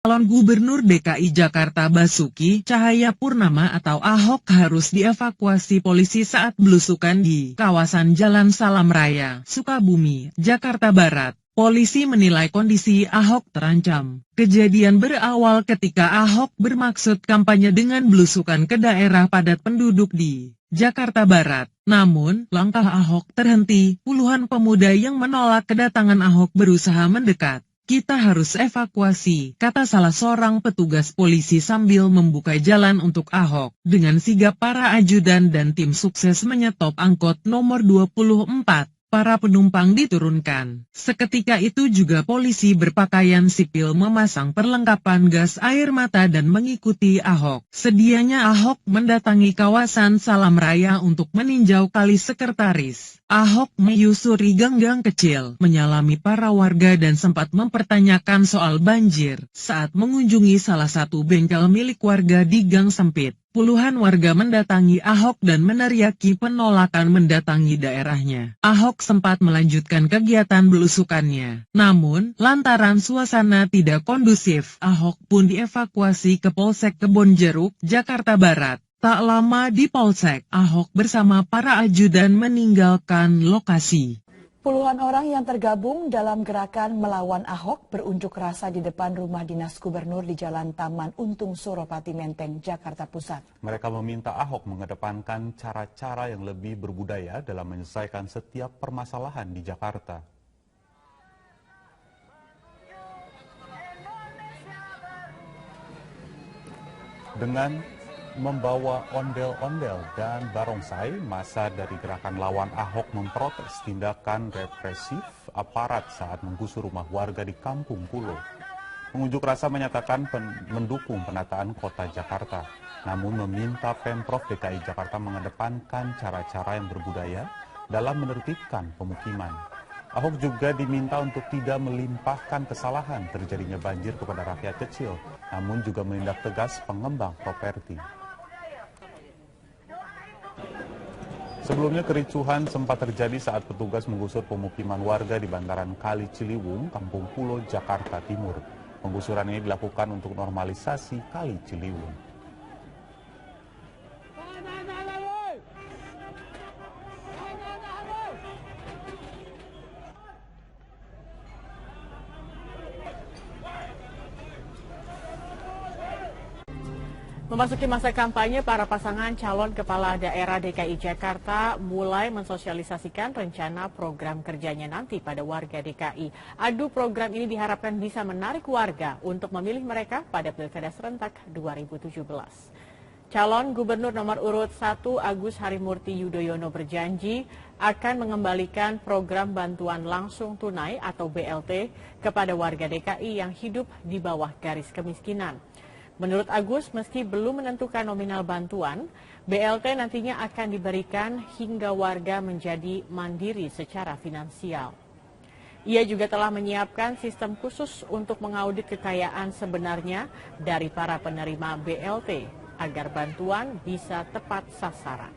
Calon Gubernur DKI Jakarta Basuki Cahayapurnama atau Ahok harus dievakuasi polisi saat belusukan di kawasan Jalan Salam Raya, Sukabumi, Jakarta Barat. Polisi menilai kondisi Ahok terancam. Kejadian berawal ketika Ahok bermaksud kampanye dengan belusukan ke daerah padat penduduk di Jakarta Barat. Namun, langkah Ahok terhenti. Puluhan pemuda yang menolak kedatangan Ahok berusaha mendekat. Kita harus evakuasi, kata salah seorang petugas polisi sambil membuka jalan untuk Ahok. Dengan sigap para ajudan dan tim sukses menyetop angkot nomor 24. Para penumpang diturunkan. Seketika itu juga polisi berpakaian sipil memasang perlengkapan gas air mata dan mengikuti Ahok. Sedianya Ahok mendatangi kawasan Salam Raya untuk meninjau kali sekretaris. Ahok menyusuri gang-gang kecil, menyalami para warga dan sempat mempertanyakan soal banjir. Saat mengunjungi salah satu bengkel milik warga di gang sempit, puluhan warga mendatangi Ahok dan meneriaki penolakan mendatangi daerahnya. Ahok sempat melanjutkan kegiatan belusukannya. Namun, lantaran suasana tidak kondusif, Ahok pun dievakuasi ke Polsek Kebonjeruk, Jakarta Barat. Tak lama di Polsek, Ahok bersama para ajudan meninggalkan lokasi. Puluhan orang yang tergabung dalam gerakan melawan Ahok berunjuk rasa di depan rumah dinas gubernur di Jalan Taman Untung Suropati Menteng, Jakarta Pusat. Mereka meminta Ahok mengedepankan cara-cara yang lebih berbudaya dalam menyelesaikan setiap permasalahan di Jakarta. Dengan membawa ondel-ondel dan barongsai, massa dari gerakan lawan Ahok memprotes tindakan represif aparat saat menggusur rumah warga di Kampung Pulo. Pengunjuk rasa menyatakan mendukung penataan kota Jakarta, namun meminta Pemprov DKI Jakarta mengedepankan cara-cara yang berbudaya dalam menertibkan pemukiman. Ahok juga diminta untuk tidak melimpahkan kesalahan terjadinya banjir kepada rakyat kecil, namun juga menindak tegas pengembang properti. Sebelumnya kericuhan sempat terjadi saat petugas menggusur pemukiman warga di bantaran Kali Ciliwung, Kampung Pulo, Jakarta Timur. Penggusuran ini dilakukan untuk normalisasi Kali Ciliwung. Memasuki masa kampanye, para pasangan calon kepala daerah DKI Jakarta mulai mensosialisasikan rencana program kerjanya nanti pada warga DKI. Adu program ini diharapkan bisa menarik warga untuk memilih mereka pada Pilkada serentak 2017. Calon Gubernur nomor urut 1 Agus Harimurti Yudhoyono berjanji akan mengembalikan program bantuan langsung tunai atau BLT kepada warga DKI yang hidup di bawah garis kemiskinan. Menurut Agus, meski belum menentukan nominal bantuan, BLT nantinya akan diberikan hingga warga menjadi mandiri secara finansial. Ia juga telah menyiapkan sistem khusus untuk mengaudit kekayaan sebenarnya dari para penerima BLT agar bantuan bisa tepat sasaran.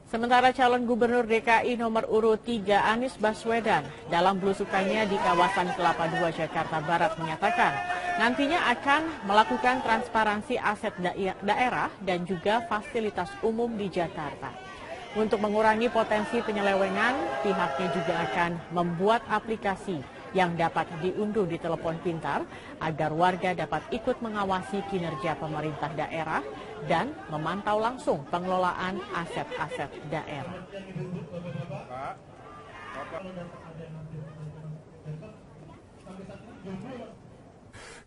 Sementara calon gubernur DKI nomor urut 3 Anies Baswedan dalam belusukannya di kawasan Kelapa II Jakarta Barat menyatakan nantinya akan melakukan transparansi aset daerah dan juga fasilitas umum di Jakarta. Untuk mengurangi potensi penyelewengan, pihaknya juga akan membuat aplikasi yang dapat diunduh di telepon pintar agar warga dapat ikut mengawasi kinerja pemerintah daerah dan memantau langsung pengelolaan aset-aset daerah.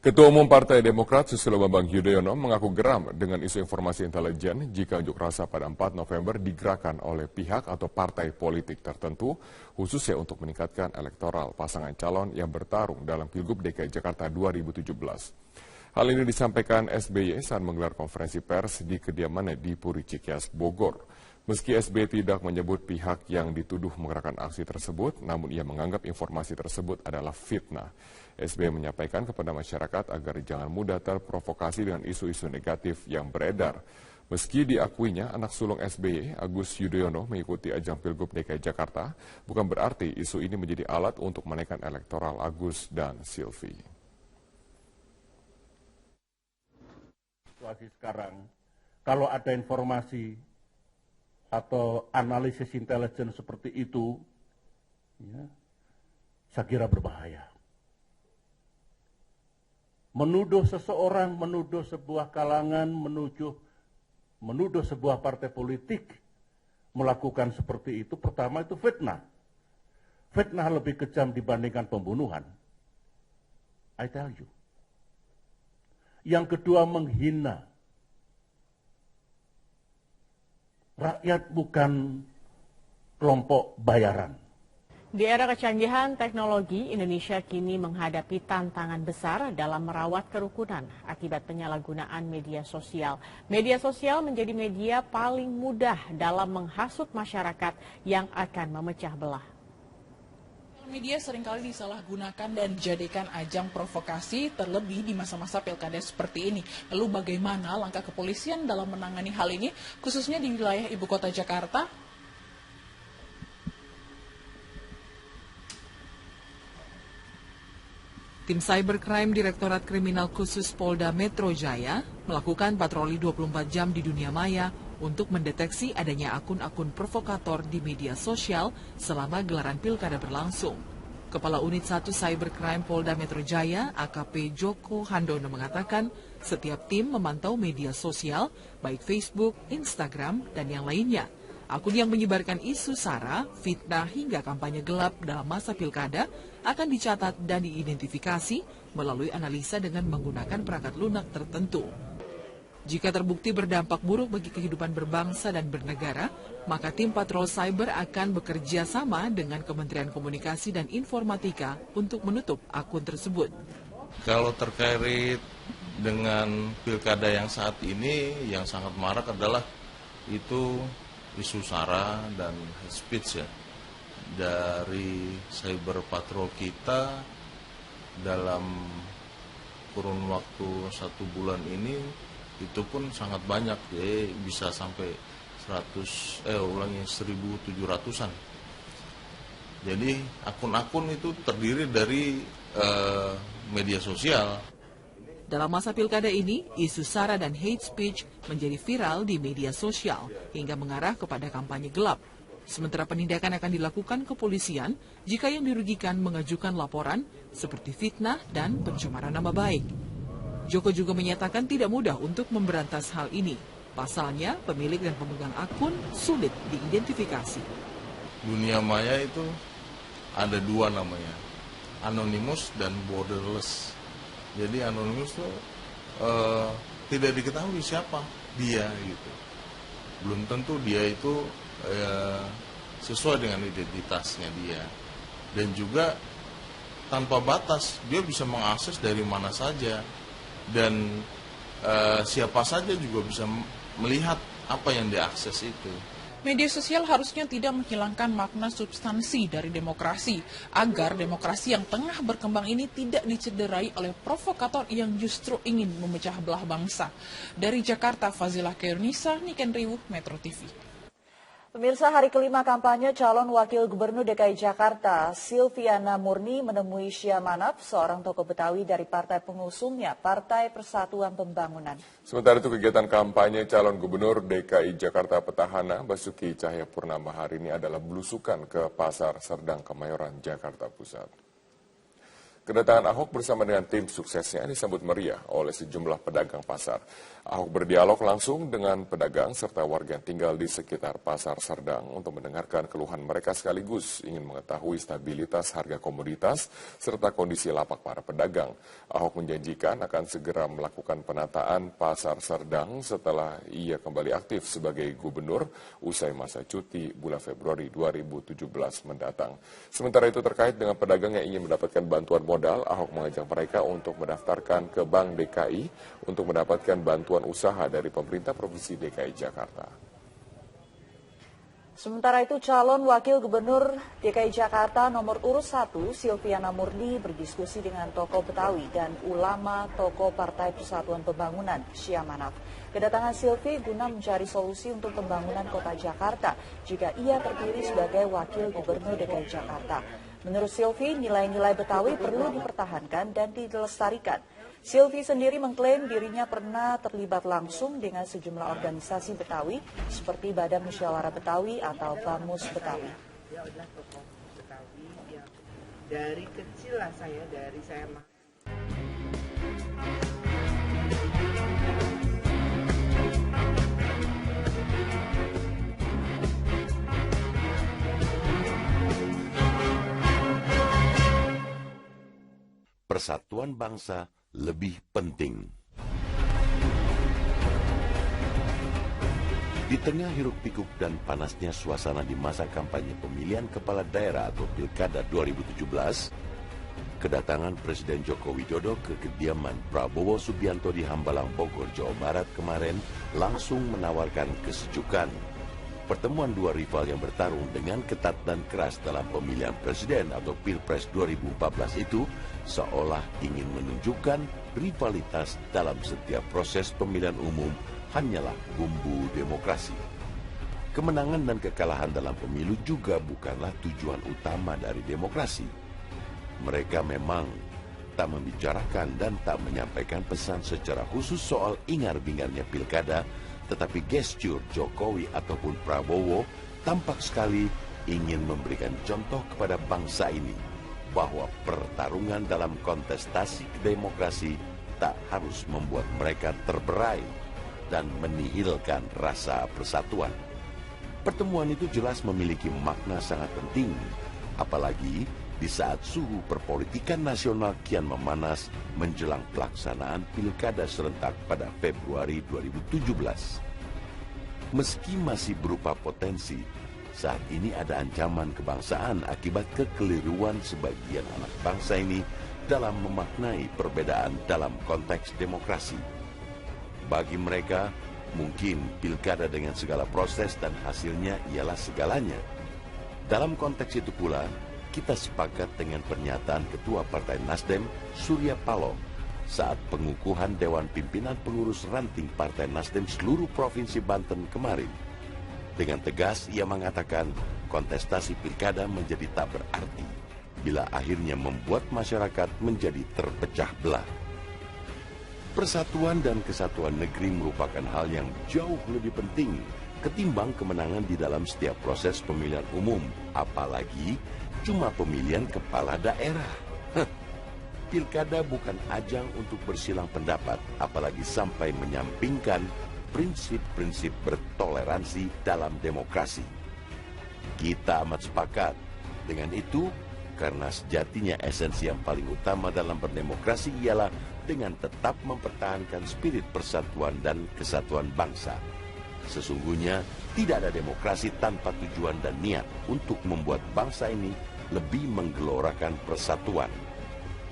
Ketua Umum Partai Demokrat Susilo Bambang Yudhoyono mengaku geram dengan isu informasi intelijen jika unjuk rasa pada 4 November digerakkan oleh pihak atau partai politik tertentu, khususnya untuk meningkatkan elektoral pasangan calon yang bertarung dalam Pilgub DKI Jakarta 2017. Hal ini disampaikan SBY saat menggelar konferensi pers di kediamannya di Puri Cikeas, Bogor. Meski SBY tidak menyebut pihak yang dituduh menggerakkan aksi tersebut, namun ia menganggap informasi tersebut adalah fitnah. SBY menyampaikan kepada masyarakat agar jangan mudah terprovokasi dengan isu-isu negatif yang beredar. Meski diakuinya anak sulung SBY, Agus Yudhoyono, mengikuti ajang Pilgub DKI Jakarta, bukan berarti isu ini menjadi alat untuk menaikkan elektoral Agus dan Silvi. Situasi sekarang, kalau ada informasi atau analisis intelijen seperti itu, ya, saya kira berbahaya. Menuduh seseorang, menuduh sebuah kalangan, menuduh sebuah partai politik melakukan seperti itu, pertama itu fitnah. Fitnah lebih kejam dibandingkan pembunuhan. I tell you. Yang kedua, menghina. Rakyat bukan kelompok bayaran. Di era kecanggihan teknologi, Indonesia kini menghadapi tantangan besar dalam merawat kerukunan akibat penyalahgunaan media sosial. Media sosial menjadi media paling mudah dalam menghasut masyarakat yang akan memecah belah. Media seringkali disalahgunakan dan dijadikan ajang provokasi, terlebih di masa-masa pilkada seperti ini. Lalu bagaimana langkah kepolisian dalam menangani hal ini, khususnya di wilayah ibu kota Jakarta? Tim Cybercrime Direktorat Kriminal Khusus Polda Metro Jaya melakukan patroli 24 jam di dunia maya untuk mendeteksi adanya akun-akun provokator di media sosial selama gelaran pilkada berlangsung. Kepala Unit 1 Cybercrime Polda Metro Jaya, AKP Joko Handono mengatakan, setiap tim memantau media sosial, baik Facebook, Instagram, dan yang lainnya. Akun yang menyebarkan isu sara, fitnah hingga kampanye gelap dalam masa pilkada akan dicatat dan diidentifikasi melalui analisa dengan menggunakan perangkat lunak tertentu. Jika terbukti berdampak buruk bagi kehidupan berbangsa dan bernegara, maka tim patrol cyber akan bekerja sama dengan Kementerian Komunikasi dan Informatika untuk menutup akun tersebut. Kalau terkait dengan pilkada yang saat ini, yang sangat marak adalah itu isu sara dan hate speech ya. Dari cyber patrol kita dalam kurun waktu 1 bulan ini itu pun sangat banyak, ya, bisa sampai 1.700-an. Jadi akun-akun itu terdiri dari media sosial. Dalam masa pilkada ini, isu sara dan hate speech menjadi viral di media sosial hingga mengarah kepada kampanye gelap. Sementara penindakan akan dilakukan kepolisian jika yang dirugikan mengajukan laporan seperti fitnah dan pencemaran nama baik. Joko juga menyatakan tidak mudah untuk memberantas hal ini. Pasalnya, pemilik dan pemegang akun sulit diidentifikasi. Dunia maya itu ada 2 namanya, anonymous dan borderless. Jadi anonymous itu tidak diketahui siapa dia gitu. Belum tentu dia itu sesuai dengan identitasnya dia. Dan juga tanpa batas, dia bisa mengakses dari mana saja. Dan siapa saja juga bisa melihat apa yang diakses itu. Media sosial harusnya tidak menghilangkan makna substansi dari demokrasi, agar demokrasi yang tengah berkembang ini tidak dicederai oleh provokator yang justru ingin memecah belah bangsa. Dari Jakarta, Fazilah Khairunisa, Niken Riwuh, Metro TV. Pemirsa, hari kelima kampanye calon wakil gubernur DKI Jakarta, Silviana Murni menemui Syah Manaf, seorang tokoh Betawi dari partai pengusungnya, Partai Persatuan Pembangunan. Sementara itu kegiatan kampanye calon gubernur DKI Jakarta petahana Basuki Cahayapurnama hari ini adalah belusukan ke Pasar Serdang Kemayoran, Jakarta Pusat. Kedatangan Ahok bersama dengan tim suksesnya disambut meriah oleh sejumlah pedagang pasar. Ahok berdialog langsung dengan pedagang serta warga yang tinggal di sekitar Pasar Serdang untuk mendengarkan keluhan mereka sekaligus ingin mengetahui stabilitas harga komoditas serta kondisi lapak para pedagang. Ahok menjanjikan akan segera melakukan penataan Pasar Serdang setelah ia kembali aktif sebagai gubernur usai masa cuti bulan Februari 2017 mendatang. Sementara itu terkait dengan pedagang yang ingin mendapatkan bantuan modal, Ahok mengajak mereka untuk mendaftarkan ke Bank DKI untuk mendapatkan bantuan usaha dari pemerintah Provinsi DKI Jakarta. Sementara itu, calon wakil gubernur DKI Jakarta nomor urut 1, Silviana Murni, berdiskusi dengan tokoh Betawi dan ulama tokoh Partai Persatuan Pembangunan, Syia Manaf. Kedatangan Silvi guna mencari solusi untuk pembangunan kota Jakarta jika ia terpilih sebagai wakil gubernur DKI Jakarta. Menurut Silvi, nilai-nilai Betawi perlu dipertahankan dan dilestarikan. Silvi sendiri mengklaim dirinya pernah terlibat langsung dengan sejumlah organisasi Betawi seperti Badan Musyawarah Betawi atau BAMUS Betawi. Dia adalah tokoh Betawi yang dari kecil lah dari saya Persatuan bangsa lebih penting. Di tengah hiruk-pikuk dan panasnya suasana di masa kampanye pemilihan kepala daerah atau Pilkada 2017, kedatangan Presiden Joko Widodo ke kediaman Prabowo Subianto di Hambalang, Bogor, Jawa Barat kemarin langsung menawarkan kesejukan. Pertemuan dua rival yang bertarung dengan ketat dan keras dalam pemilihan presiden atau Pilpres 2014 itu seolah ingin menunjukkan rivalitas dalam setiap proses pemilihan umum hanyalah bumbu demokrasi. Kemenangan dan kekalahan dalam pemilu juga bukanlah tujuan utama dari demokrasi. Mereka memang tak membicarakan dan tak menyampaikan pesan secara khusus soal ingar-bingarnya pilkada, tetapi gestur Jokowi ataupun Prabowo tampak sekali ingin memberikan contoh kepada bangsa ini bahwa pertarungan dalam kontestasi demokrasi tak harus membuat mereka terberai dan menihilkan rasa persatuan. Pertemuan itu jelas memiliki makna sangat penting, apalagi di saat suhu perpolitikan nasional kian memanas menjelang pelaksanaan pilkada serentak pada Februari 2017. Meski masih berupa potensi, saat ini ada ancaman kebangsaan akibat kekeliruan sebagian anak bangsa ini dalam memaknai perbedaan dalam konteks demokrasi. Bagi mereka, mungkin pilkada dengan segala proses dan hasilnya ialah segalanya. Dalam konteks itu pula, kita sepakat dengan pernyataan Ketua Partai Nasdem, Surya Paloh, saat pengukuhan Dewan Pimpinan Pengurus Ranting Partai Nasdem seluruh Provinsi Banten kemarin. Dengan tegas ia mengatakan kontestasi pilkada menjadi tak berarti bila akhirnya membuat masyarakat menjadi terpecah belah. Persatuan dan kesatuan negeri merupakan hal yang jauh lebih penting ketimbang kemenangan di dalam setiap proses pemilihan umum, apalagi cuma pemilihan kepala daerah. Pilkada bukan ajang untuk bersilang pendapat, apalagi sampai menyampingkan prinsip-prinsip bertoleransi dalam demokrasi. Kita amat sepakat dengan itu, karena sejatinya esensi yang paling utama dalam berdemokrasi ialah dengan tetap mempertahankan spirit persatuan dan kesatuan bangsa. Sesungguhnya tidak ada demokrasi tanpa tujuan dan niat untuk membuat bangsa ini lebih menggelorakan persatuan.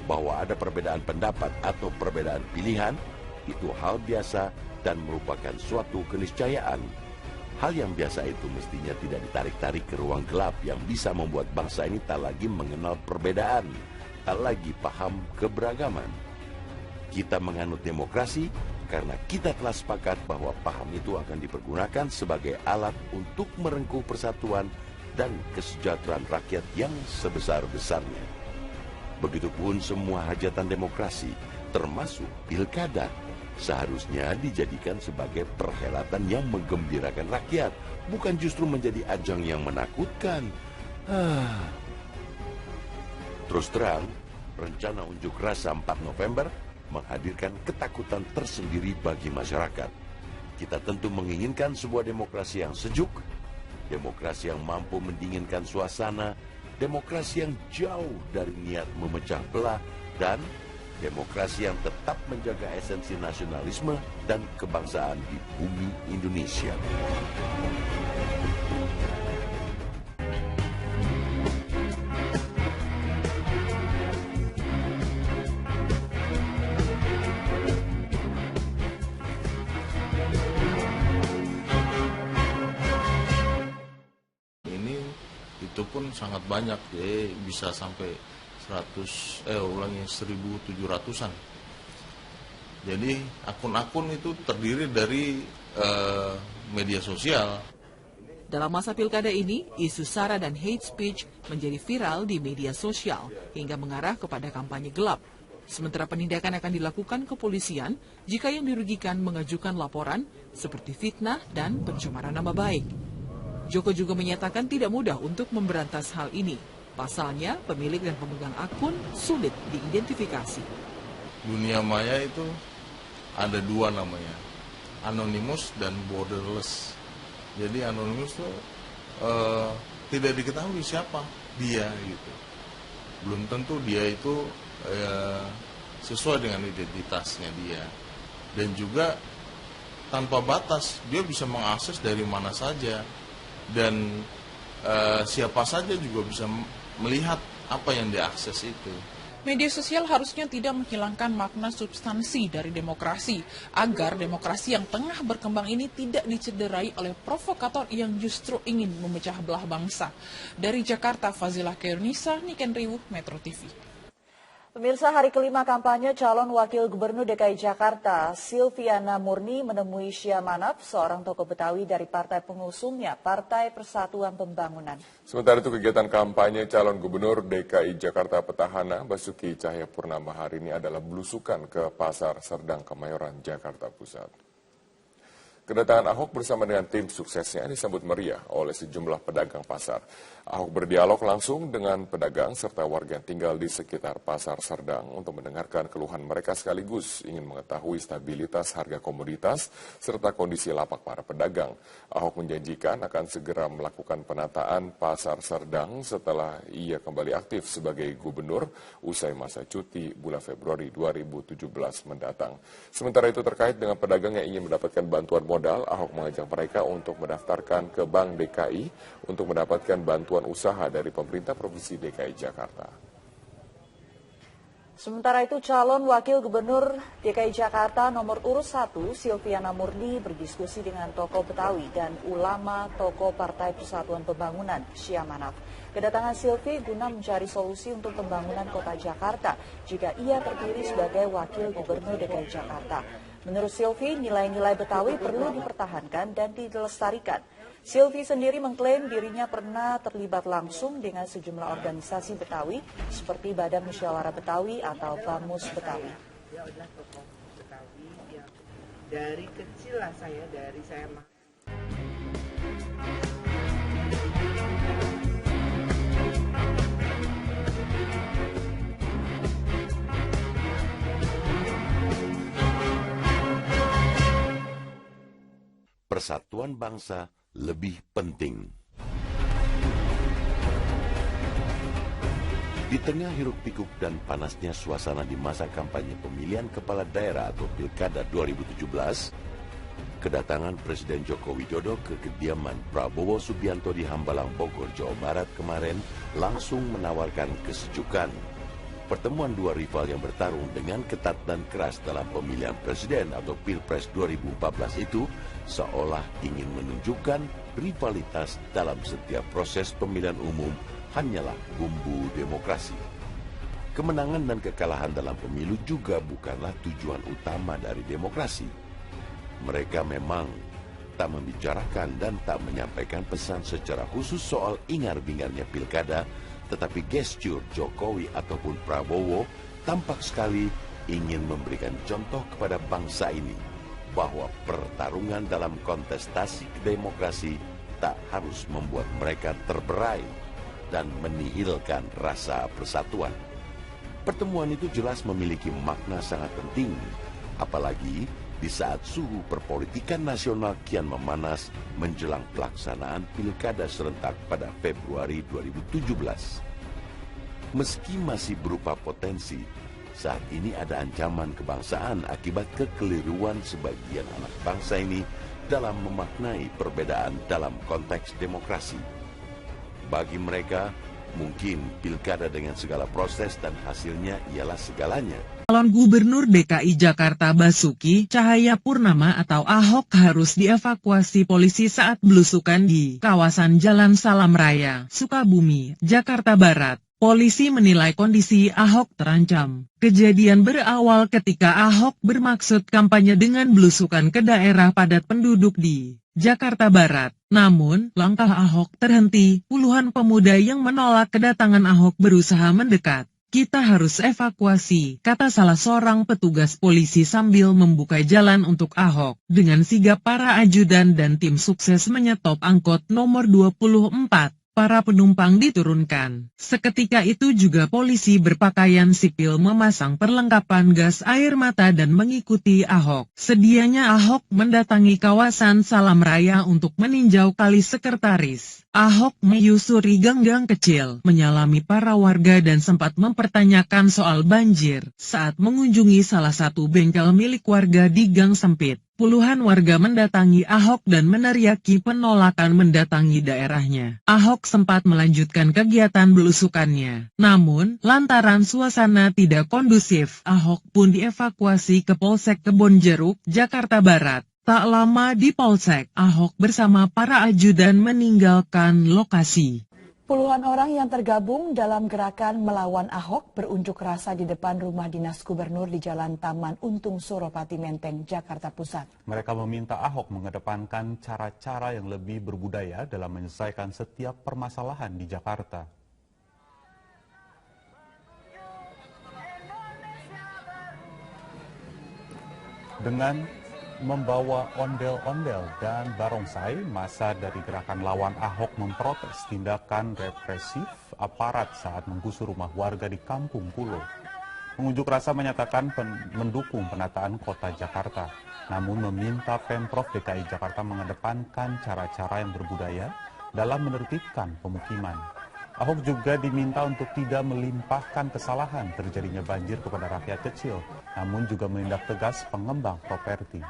Bahwa ada perbedaan pendapat atau perbedaan pilihan, itu hal biasa dan merupakan suatu keniscayaan. Hal yang biasa itu mestinya tidak ditarik-tarik ke ruang gelap yang bisa membuat bangsa ini tak lagi mengenal perbedaan, tak lagi paham keberagaman. Kita menganut demokrasi karena kita telah sepakat bahwa paham itu akan dipergunakan sebagai alat untuk merengkuh persatuan dan kesejahteraan rakyat yang sebesar-besarnya. Begitupun semua hajatan demokrasi, termasuk pilkada, seharusnya dijadikan sebagai perhelatan yang menggembirakan rakyat, bukan justru menjadi ajang yang menakutkan. Terus terang, rencana unjuk rasa 4 November menghadirkan ketakutan tersendiri bagi masyarakat. Kita tentu menginginkan sebuah demokrasi yang sejuk, demokrasi yang mampu mendinginkan suasana, demokrasi yang jauh dari niat memecah belah, dan demokrasi yang tetap menjaga esensi nasionalisme dan kebangsaan di bumi Indonesia. sangat banyak, jadi bisa sampai 1.700-an. Jadi akun-akun itu terdiri dari media sosial. Dalam masa pilkada ini, isu sara dan hate speech menjadi viral di media sosial hingga mengarah kepada kampanye gelap. Sementara penindakan akan dilakukan kepolisian jika yang dirugikan mengajukan laporan seperti fitnah dan pencemaran nama baik. Joko juga menyatakan tidak mudah untuk memberantas hal ini. Pasalnya, pemilik dan pemegang akun sulit diidentifikasi. Dunia maya itu ada dua namanya, anonymous dan borderless. Jadi anonymous itu tidak diketahui siapa dia gitu. Belum tentu dia itu sesuai dengan identitasnya dia. Dan juga tanpa batas, dia bisa mengakses dari mana saja. Dan siapa saja juga bisa melihat apa yang diakses itu. Media sosial harusnya tidak menghilangkan makna substansi dari demokrasi, agar demokrasi yang tengah berkembang ini tidak dicederai oleh provokator yang justru ingin memecah belah bangsa. Dari Jakarta, Fazilah Kairunisa, Niken Riwuh, Metro TV. Pemirsa, hari kelima kampanye calon wakil gubernur DKI Jakarta, Silviana Murni menemui Syah Manaf, seorang tokoh Betawi dari partai pengusungnya, Partai Persatuan Pembangunan. Sementara itu kegiatan kampanye calon gubernur DKI Jakarta petahana Basuki Cahayapurnama hari ini adalah belusukan ke Pasar Serdang Kemayoran, Jakarta Pusat. Kedatangan Ahok bersama dengan tim suksesnya disambut meriah oleh sejumlah pedagang pasar. Ahok berdialog langsung dengan pedagang serta warga yang tinggal di sekitar Pasar Serdang untuk mendengarkan keluhan mereka sekaligus ingin mengetahui stabilitas harga komoditas serta kondisi lapak para pedagang. Ahok menjanjikan akan segera melakukan penataan Pasar Serdang setelah ia kembali aktif sebagai gubernur usai masa cuti bulan Februari 2017 mendatang. Sementara itu terkait dengan pedagang yang ingin mendapatkan bantuan modal, Ahok mengajak mereka untuk mendaftarkan ke Bank DKI untuk mendapatkan bantuan usaha dari pemerintah Provinsi DKI Jakarta. Sementara itu, calon wakil gubernur DKI Jakarta nomor urut 1, Silviana Murni, berdiskusi dengan tokoh Betawi dan ulama tokoh Partai Persatuan Pembangunan, Syah Manaf. Kedatangan Silvi guna mencari solusi untuk pembangunan kota Jakarta jika ia terpilih sebagai wakil gubernur DKI Jakarta. Menurut Silvi, nilai-nilai Betawi perlu dipertahankan dan dilestarikan. Silvi sendiri mengklaim dirinya pernah terlibat langsung dengan sejumlah organisasi Betawi seperti Badan Musyawarah Betawi atau BAMUS Betawi. Dia adalah tokoh Betawi yang dari kecil lah saya Persatuan bangsa lebih penting. Di tengah hiruk-pikuk dan panasnya suasana di masa kampanye pemilihan kepala daerah atau Pilkada 2017, kedatangan Presiden Joko Widodo ke kediaman Prabowo Subianto di Hambalang, Bogor, Jawa Barat kemarin langsung menawarkan kesejukan. Pertemuan dua rival yang bertarung dengan ketat dan keras dalam pemilihan presiden atau Pilpres 2014 itu seolah ingin menunjukkan rivalitas dalam setiap proses pemilihan umum hanyalah bumbu demokrasi. Kemenangan dan kekalahan dalam pemilu juga bukanlah tujuan utama dari demokrasi. Mereka memang tak membicarakan dan tak menyampaikan pesan secara khusus soal ingar-bingarnya pilkada, tetapi gestur Jokowi ataupun Prabowo tampak sekali ingin memberikan contoh kepada bangsa ini bahwa pertarungan dalam kontestasi demokrasi tak harus membuat mereka terberai dan menihilkan rasa persatuan. Pertemuan itu jelas memiliki makna sangat penting, apalagi di saat suhu perpolitikan nasional kian memanas menjelang pelaksanaan pilkada serentak pada Februari 2017. Meski masih berupa potensi, saat ini ada ancaman kebangsaan akibat kekeliruan sebagian anak bangsa ini dalam memaknai perbedaan dalam konteks demokrasi. Bagi mereka, Mungkin pilkada dengan segala proses dan hasilnya ialah segalanya. Calon Gubernur DKI Jakarta Basuki Cahayapurnama atau Ahok harus dievakuasi polisi saat belusukan di kawasan Jalan Salam Raya, Sukabumi, Jakarta Barat. Polisi menilai kondisi Ahok terancam. Kejadian berawal ketika Ahok bermaksud kampanye dengan belusukan ke daerah padat penduduk di Jakarta Barat. Namun, langkah Ahok terhenti. Puluhan pemuda yang menolak kedatangan Ahok berusaha mendekat. Kita harus evakuasi, kata salah seorang petugas polisi sambil membuka jalan untuk Ahok. Dengan sigap para ajudan dan tim sukses menyetop angkot nomor 24. Para penumpang diturunkan. Seketika itu juga polisi berpakaian sipil memasang perlengkapan gas air mata dan mengikuti Ahok. Sedianya Ahok mendatangi kawasan Salam Raya untuk meninjau kali sekretaris. Ahok menyusuri gang-gang kecil, menyalami para warga dan sempat mempertanyakan soal banjir saat mengunjungi salah satu bengkel milik warga di gang sempit. Puluhan warga mendatangi Ahok dan meneriaki penolakan mendatangi daerahnya. Ahok sempat melanjutkan kegiatan belusukannya. Namun, lantaran suasana tidak kondusif, Ahok pun dievakuasi ke Polsek Kebonjeruk, Jakarta Barat. Tak lama di Polsek, Ahok bersama para ajudan meninggalkan lokasi. Puluhan orang yang tergabung dalam gerakan melawan Ahok berunjuk rasa di depan rumah dinas gubernur di Jalan Taman Untung Suropati Menteng, Jakarta Pusat. Mereka meminta Ahok mengedepankan cara-cara yang lebih berbudaya dalam menyelesaikan setiap permasalahan di Jakarta. Dengan membawa ondel-ondel dan barongsai, massa dari gerakan lawan Ahok memprotes tindakan represif aparat saat menggusur rumah warga di Kampung Pulo. Pengunjuk rasa menyatakan mendukung penataan kota Jakarta, namun meminta Pemprov DKI Jakarta mengedepankan cara-cara yang berbudaya dalam menertibkan pemukiman. Ahok juga diminta untuk tidak melimpahkan kesalahan terjadinya banjir kepada rakyat kecil, namun juga menindak tegas pengembang properti.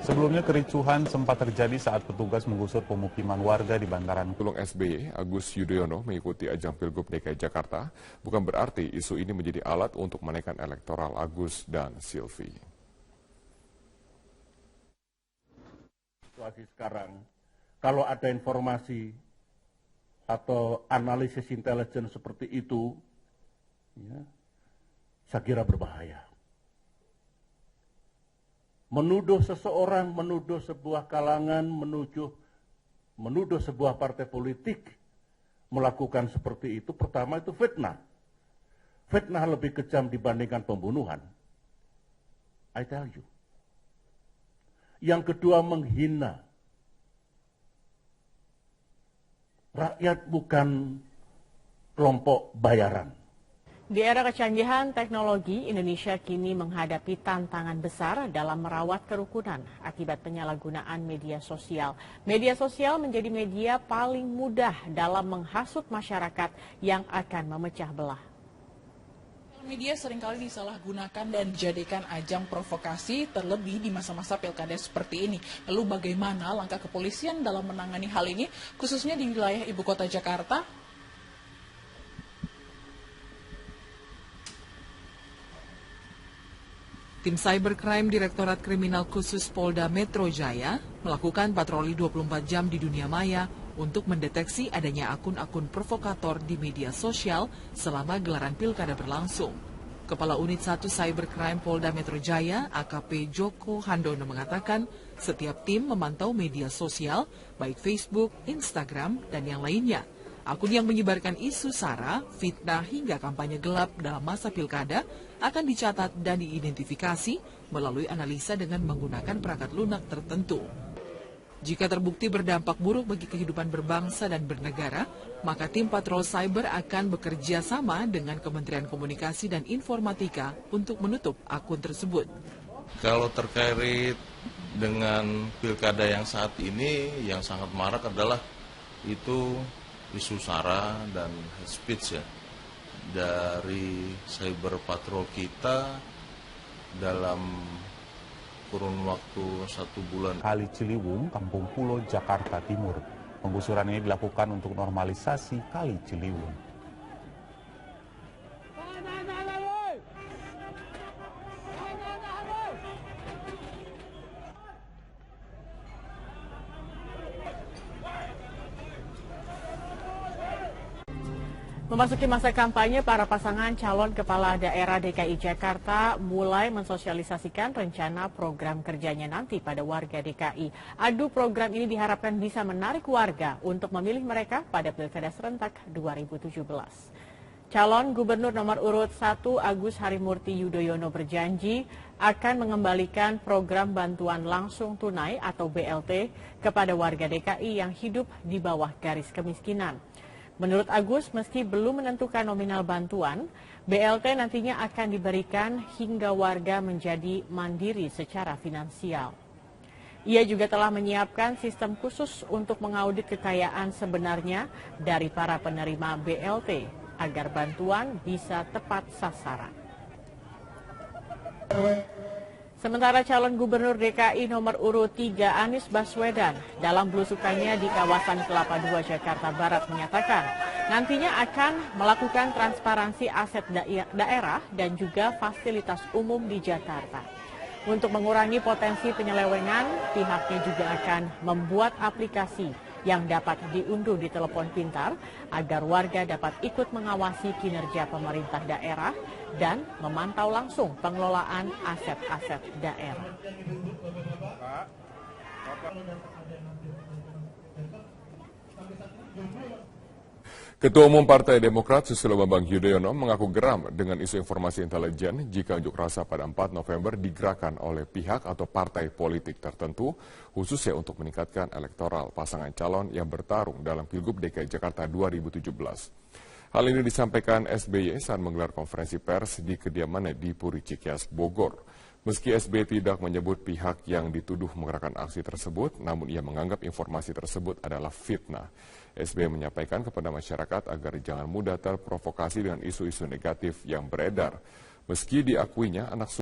Sebelumnya kericuhan sempat terjadi saat petugas menggusur pemukiman warga di bantaran Sulung SBY, Agus Yudhoyono mengikuti ajang Pilgub DKI Jakarta, bukan berarti isu ini menjadi alat untuk menaikkan elektoral Agus dan Silvi. Situasi sekarang, kalau ada informasi atau analisis intelijen seperti itu, ya, saya kira berbahaya. Menuduh seseorang, menuduh sebuah kalangan, menuduh sebuah partai politik melakukan seperti itu, pertama itu fitnah. Fitnah lebih kejam dibandingkan pembunuhan. I tell you. Yang kedua, menghina. Rakyat bukan kelompok bayaran. Di era kecanggihan teknologi, Indonesia kini menghadapi tantangan besar dalam merawat kerukunan akibat penyalahgunaan media sosial. Media sosial menjadi media paling mudah dalam menghasut masyarakat yang akan memecah belah. Media seringkali disalahgunakan dan dijadikan ajang provokasi, terlebih di masa-masa pilkada seperti ini. Lalu bagaimana langkah kepolisian dalam menangani hal ini, khususnya di wilayah ibu kota Jakarta? Tim Cybercrime Direktorat Kriminal Khusus Polda Metro Jaya melakukan patroli 24 jam di dunia maya untuk mendeteksi adanya akun-akun provokator di media sosial selama gelaran pilkada berlangsung. Kepala Unit 1 Cybercrime Polda Metro Jaya, AKP Joko Handono mengatakan, setiap tim memantau media sosial, baik Facebook, Instagram, dan yang lainnya. Akun yang menyebarkan isu sara, fitnah, hingga kampanye gelap dalam masa pilkada akan dicatat dan diidentifikasi melalui analisa dengan menggunakan perangkat lunak tertentu. Jika terbukti berdampak buruk bagi kehidupan berbangsa dan bernegara, maka tim patrol cyber akan bekerja sama dengan Kementerian Komunikasi dan Informatika untuk menutup akun tersebut. Kalau terkait dengan pilkada yang saat ini, yang sangat marak adalah itu isu sara dan hate speech ya. Dari cyber patrol kita dalam kurun waktu 1 bulan. Kali Ciliwung, Kampung Pulo, Jakarta Timur. Penggusuran ini dilakukan untuk normalisasi Kali Ciliwung. Memasuki masa kampanye, para pasangan calon kepala daerah DKI Jakarta mulai mensosialisasikan rencana program kerjanya nanti pada warga DKI. Adu program ini diharapkan bisa menarik warga untuk memilih mereka pada Pilkada serentak 2017. Calon Gubernur nomor urut 1 Agus Harimurti Yudhoyono berjanji akan mengembalikan program bantuan langsung tunai atau BLT kepada warga DKI yang hidup di bawah garis kemiskinan. Menurut Agus, meski belum menentukan nominal bantuan, BLT nantinya akan diberikan hingga warga menjadi mandiri secara finansial. Ia juga telah menyiapkan sistem khusus untuk mengaudit kekayaan sebenarnya dari para penerima BLT agar bantuan bisa tepat sasaran. Sementara calon gubernur DKI nomor urut 3 Anies Baswedan dalam belusukannya di kawasan Kelapa II Jakarta Barat menyatakan nantinya akan melakukan transparansi aset daerah dan juga fasilitas umum di Jakarta. Untuk mengurangi potensi penyelewengan, pihaknya juga akan membuat aplikasi yang dapat diunduh di telepon pintar agar warga dapat ikut mengawasi kinerja pemerintah daerah dan memantau langsung pengelolaan aset-aset daerah. Ketua Umum Partai Demokrat Susilo Bambang Yudhoyono mengaku geram dengan isu informasi intelijen jika unjuk rasa pada 4 November digerakkan oleh pihak atau partai politik tertentu, khususnya untuk meningkatkan elektoral pasangan calon yang bertarung dalam Pilgub DKI Jakarta 2017. Hal ini disampaikan SBY saat menggelar konferensi pers di kediamannya di Puri Cikeas, Bogor. Meski SBY tidak menyebut pihak yang dituduh menggerakkan aksi tersebut, namun ia menganggap informasi tersebut adalah fitnah. SBY menyampaikan kepada masyarakat agar jangan mudah terprovokasi dengan isu-isu negatif yang beredar. Meski diakuinya anak